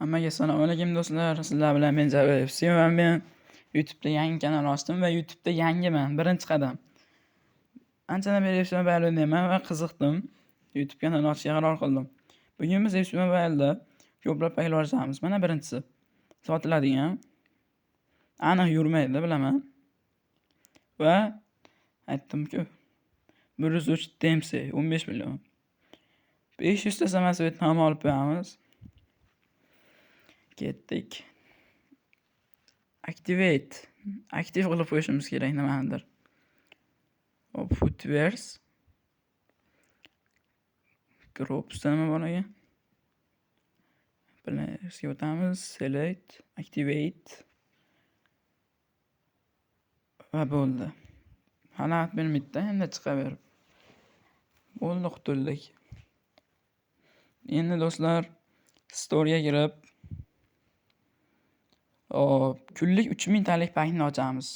Hammaga assalomu alaykum do'stlar. Sizlar bilan men Javed va men YouTube'da yangi kanal ochdim va YouTube'da yangiman. Birinchi qadam. Anchadan beri FC Mobile o'ynayman va qiziqdim. YouTube kanal ochishga qaror qildim. Bugun biz FC Mobile'da ko'plab paylar ochamiz. Mana birinchisi. Sotiladigan. Aniq yurmaydi, bilaman. Va aytdim-ku. 103 DMC 15 million. 500 ta samolyot ham olib qo'yamiz. Ketdik. Activate. Aktiv qilib qo'yishimiz kerak nimanidir. Footwears. Groups nima bor ekan? Player'ga o'tamiz. Select, activate. Va bo'ldi. Xalaqit bermaydi, endi chiqaverib. Bo'ldi, qutuldik. Endi do'stlar, storyga kirib kunlik 3000 talik pakni ochamiz.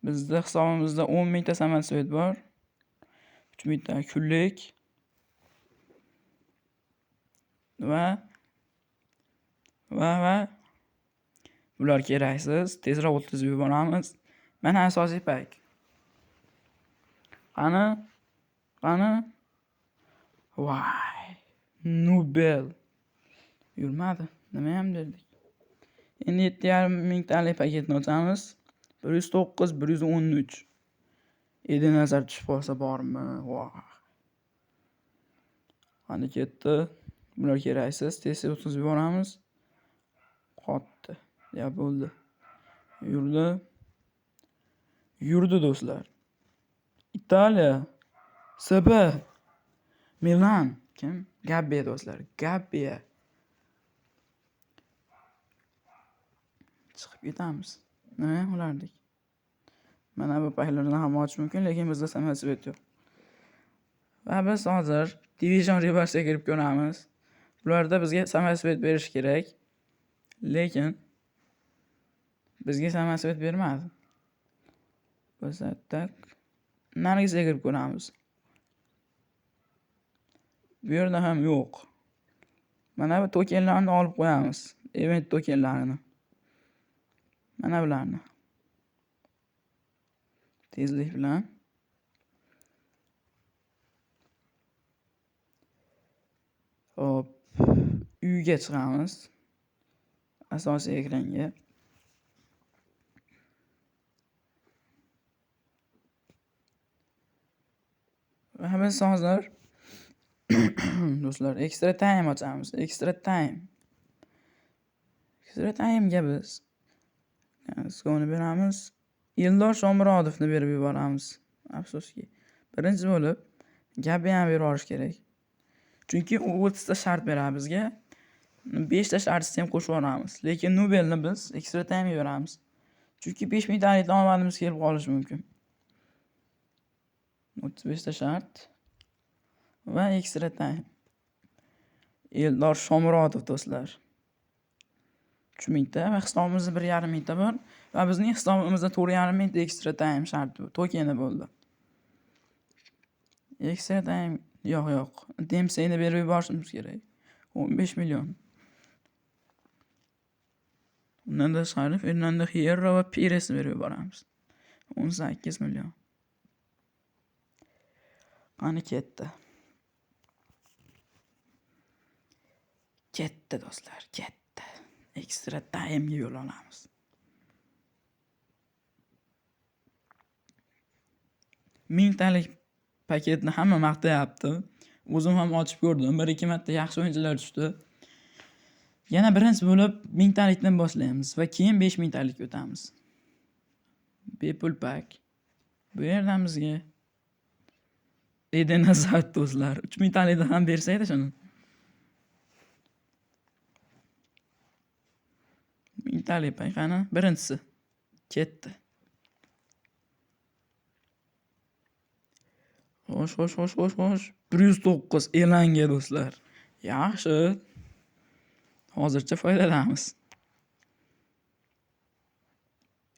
Bizda hisobimizda 10 ta samolyot bor. 3000 ta kunlik va bular keraksiz. Tezroq o'tkazib yuboramiz. Mana asosiy pak. Qani? Voy! Nubel. Yurmadi. Nima ham derdik? Endi 7,5 talik paketni ochamiz. 109, 113. Endi nazar tushib qolsa bormi? Voy! Qani ketdi. Bular keraksiz. Tez o'tkazib yuboramiz. Qotdi. Ya bo'ldi. Yurdi do'stlar. Italiya. SB. Milan. Kim? Gabbia do'stlar. Gabbia. Chiqib ketamiz. Nima ham ulardik? Mana bu paylarni ham ochish mumkin, lekin bizda samolyot yo'q. Va biz hozir Division Reverse'ga kirib ko'ramiz. Bularda bizga samolyot berish kerak. Lekin bizga samolyot bermadi. Biz tak nargisiga kirib ko'ramiz. Bu yerda ham yo'q. Mana bu tokenlarni olib qo'yamiz. Event tokenlarini. Mana bularni. Tezlik bilan uyga chiqamiz. Asosiy ekranga. Va biz hozir do'stlar extra time ochamiz. Extra time'ga biz skoni beramiz. Eldor Shomurodovni berib yuboramiz. Afsuski. Birinchi bo'lib Gabbiyani berib yuborish kerak. Chunki u 30 ta shart beradi bizga. 5 ta shartni ham qo'shib yuboramiz. Lekin Nubelni biz extra time beramiz. Chunki 5000 talikdan omadimiz kelib qolishi mumkin. 35 ta shart va extra time. Eldor Shomurodov do'stlar. 3000 ta va hisobimizda 1,5 ta bor va bizning hisobimizda 4,5 ta extra time sharti tokeni bo'ldi. Extra time yo'q. DMC'ni berib yuborishimiz kerak. 15 million. Undan tashqari Fernando Hierro va Piresni berib yuboramiz. 18 million. Qani ketdi. Ketdi do'stlar, ketdi. Extra time'ga yo'l olamiz. Mingtalik paketni hamma maqtayapti. O'zim ham ochib ko'rdim. 1-2 marta yaxshi o'yinchilar tushdi. Yana birinchi bo'lib 1000 talikdan boshlaymiz va keyin 5000 talikka o'tamiz. Bepul pak. Bu yerdan bizga Eden Hazard do'stlar. 3000 talikdan ham bersaydi shuni. 1000 talik payqani birinchisi ketdi. Xo'sh. 109 Elanga do'stlar. Yaxshi. Hozircha foydalanamiz.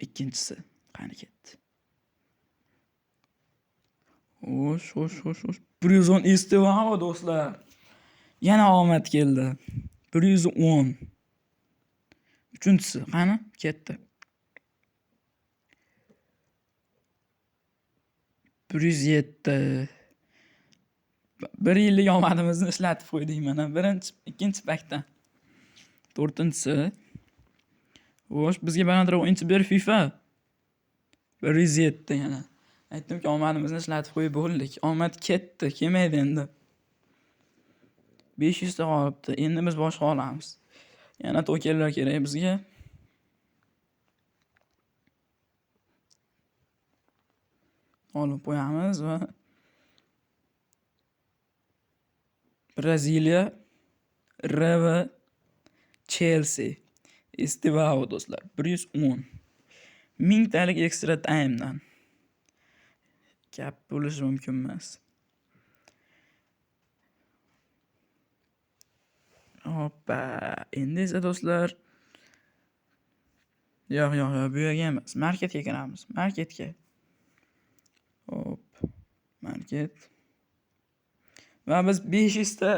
Ikkinchisi qani ketdi. Xo'sh. 110 Estevao do'stlar. Yana omad keldi. 110. Uchinchisi qani? Ketdi. 107. Bir yillik omadimizni ishlatib qo'ydik mana. Ikkinchi pakda. 4-si. Xo'sh, bizga balandroq o'yinchi ber FIFA. 107 yana. Aytdimki, omadimizni ishlatib qo'yib bo'ldik. Omad ketdi, kelmaydi endi. 500 ta qolibdi. Endi biz boshqa olamiz. Yana tokenlar kerak bizga. Olib qo'yamiz va Braziliya, RV, Chelsea, Estivao do'stlar. 110. 1000 talik ekstra time'dan. Gap bo'lishi mumkin emas. Hoppa. Endi esa do'stlar. Yo'q, bu yerga emas. Marketga kiramiz. Marketga. Hop. Market. Va biz 500 ta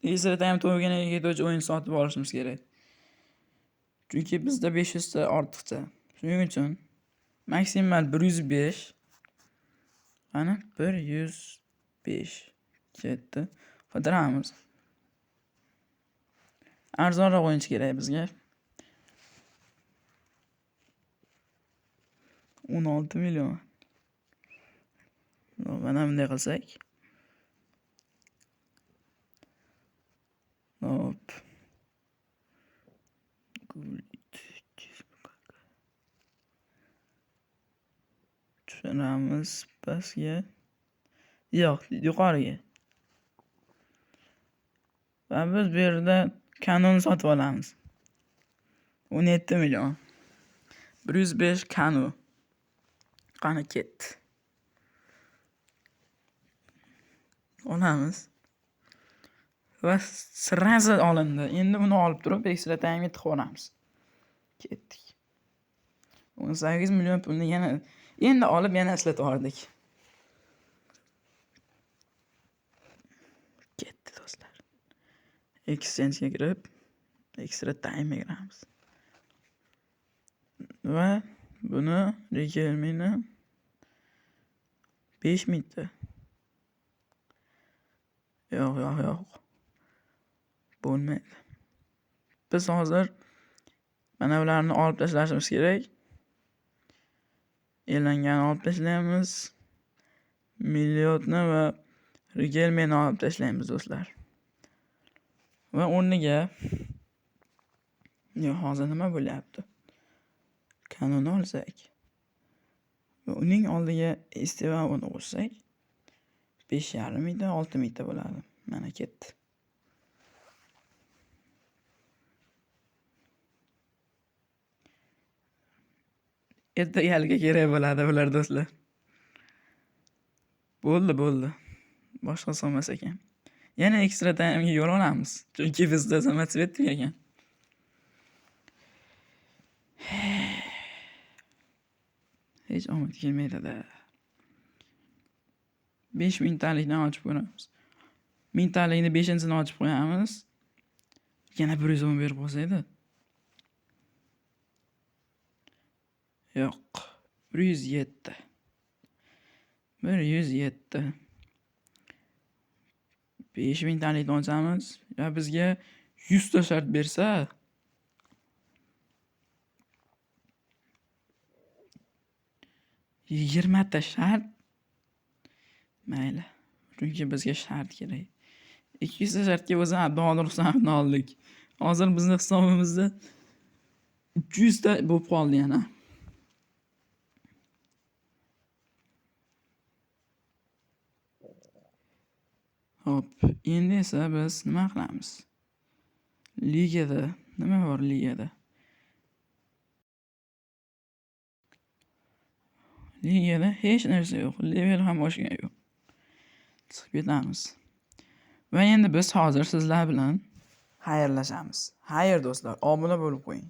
ekstra time to'yganiga ketuvchi o'yin sotib olishimiz kerak. Chunki bizda 500 ta ortiqcha. Shuning uchun maksimal 105. Ana 105 ketdi. Qidiramiz. Arzonroq o'yinchi kerak bizga. 16 million. Mana bunday qilsak. Hop. Tushiramiz pastga. Yo'q, yuqoriga. Va biz bu yerda Canon sotib olamiz. 17 million. 105 Canon. Qani ketdi. Olamiz. Va sirasi olindi. Endi buni olib turib, ekstra time'ga tiqib ketdik. 18 million pulni endi olib yana ishlatib yubordik. Ketdi do'stlar. Exchange'ga kirib, ekstra time'ga kiramiz. Va buni Realme'ni 5000 ta. Yo'q. Bo'lmaydi. Biz hozir mana bularni olib tashlashimiz kerak. E'langani olib tashlaymiz. Milliotni va Realme'ni olib tashlaymiz do'stlar. Va o'rniga hozir nima bo'lyapti? Canon'ni olsak va uning oldiga Estivao'ni qo'shsak 5,5 ming ta, 6 ming ta bo'ladi. Mana ketdi. Ertagaliga kerak bo'ladi bular do'stlar. Bo'ldi. Boshqa solmas ekan. Yana ekstra time'ga yo'l olamiz. Chunki bizda samotsvet tugagan. Hech omad kelmaydi-da. 5000 talikdan ochib ko'ramiz. 1000 talikni 5-sini ochib qo'yamiz. Yana 110 berib qo'ysaydi. Yo'q. 107. 5000 talikni ochamiz. Ya bizga 100 ta shart bersa, 20 ta shart. Mayli. Chunki bizga shart kerak. 200 ta shartga o'zi Abdul Ruxsatni oldik. Hozir bizning hisobimizda 300 ta bo'lib qoldi yana. Hop, endi esa biz nima qilamiz? Ligada nima bor ligada? Ligada hech narsa yo'q. Level ham oshgan yo'q. Chiqib ketamiz. Va endi biz hozir sizlar bilan xayrlashamiz. Xayr do'stlar, obuna bo'lib qo'ying.